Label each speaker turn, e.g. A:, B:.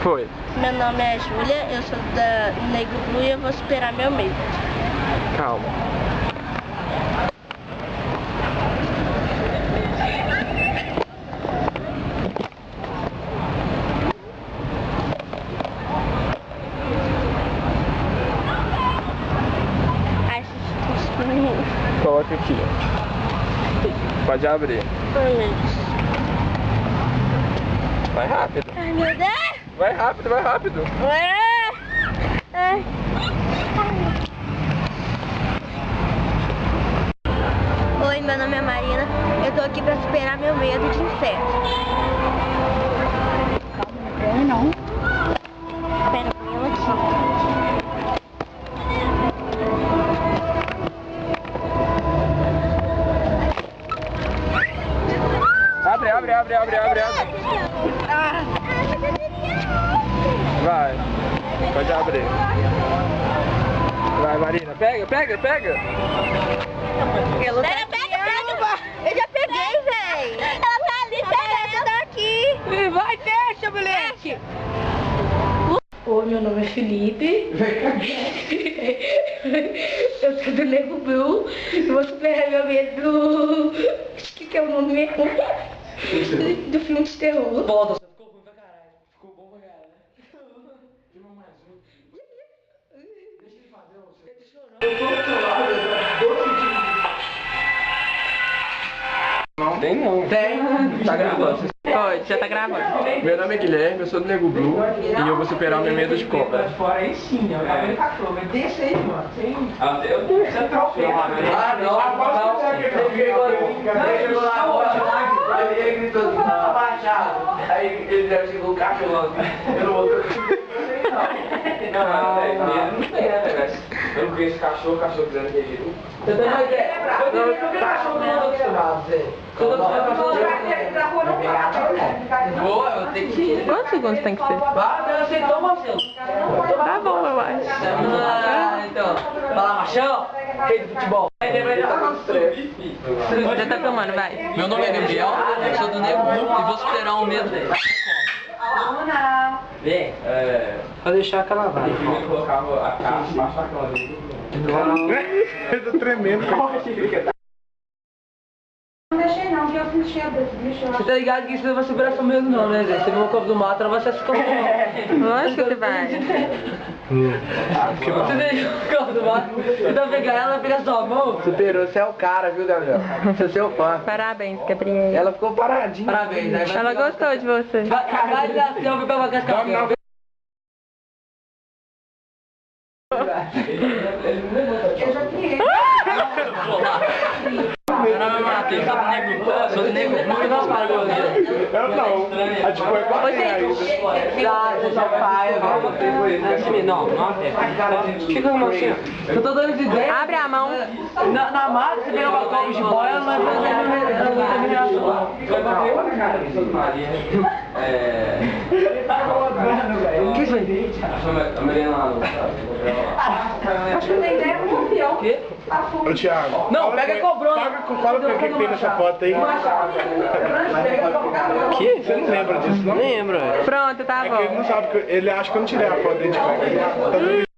A: Foi.
B: Meu nome é Júlia, eu sou da Negro Blue e eu vou superar meu medo.
A: Calma.
B: Ai, que
A: Coloca aqui. Pode abrir. Vai rápido.
B: Ai, meu Deus!
A: Vai rápido, vai rápido.
B: Ai. Oi, meu nome é Marina. Eu tô aqui pra superar meu medo de insetos.
C: Calma, não.
B: Espera eu aqui.
A: Abre, abre, abre, abre, abre, abre. Vai. Pode abrir. Vai, Marina. Pega, pega, pega.
B: Pega, pega, pega. Eu já peguei, véi. Ela tá ali, pega, tá aqui.
C: Vai, deixa, moleque. Oi, meu nome é Felipe. Eu sou do Negro Blue e vou superar meu medo do... que é o nome mesmo? Do filme de terror.
D: Volta, você ficou ruim pra caralho. Ficou bom pra caralho. Filma mais um. Deixa ele fazer você. Ele chorou. Eu tô do seu lado,
A: Não tem não.
D: Tem.
A: Tá gravando.
E: Pode, já tá gravando.
A: Meu nome é Guilherme, eu sou do Nego Blue e eu vou superar o meu medo de cobra.
D: Fora aí sim, eu acabei de cachorro. Mas desce aí, mano. Eu tenho. Você atropela. Ah, não. Ele chegou lá, lá, ele gritou assim, abaixado. Aí ele deve chegar o cachorro. Eu não vou. Não tem, né, velho? Eu não conheço cachorro dizendo que ele. Você tem uma ideia? Eu tenho que cachorro não tô acostumado, Zé. Eu tô Boa, eu tenho que ir.
E: Quantos segundos tem que ser?
D: Para, você toma, Marcelo.
E: Tá bom, eu acho.
D: Então, fala machão, rei do futebol.
E: Já tá filmando, vai.
F: Meu nome é Gabriel, eu sou do Nego Blue e vou superar um medo dele.
D: Vem,
F: Vou deixar que ela vai.
D: eu colocava a caixa, baixar aquela dele.
A: Eu tô tremendo.
C: Não deixei não, que eu senti a deixa.
D: Você tá ligado que isso não vai superar seu medo não, né, Zé? Você viu um copo do mato, ela vai se assustar.
E: Lógico que vai.
D: Você viu o copo do mato? Então pegar ela, vai pegar sua mão.
F: Superou, você é o cara, viu, Gabriel? Você é seu fã.
E: Parabéns, Gabriel.
F: Ela ficou paradinha.
D: Parabéns, né?
E: Ela gostou de você.
D: Vai dar selfie pra uma cascavel.
C: Eu já criei.
F: Meu nome é Matheus, sou do Nego Blue e nós paramos ali.
A: Eu não. A tipo é quase ainda.
D: Você só pai, não, não até. Fica com a mão assim, ó. Eu tô dando ideia.
E: Abre a mão.
D: Na mata, você pega uma copa de boia, ela não vai fazer reação. O que foi? A Mariana lá.
C: Acho que tem ideia é um campeão.
D: O quê?
A: Ô, Thiago.
D: Não, pega a cobrona.
A: Fala pra que tem nessa foto aí.
F: Que?
A: Você não lembra disso, não?
F: Nem lembro, velho.
E: Pronto, tá
A: É que ele
E: bom.
A: não sabe, ele acha que eu não tirei a foto dele de coca.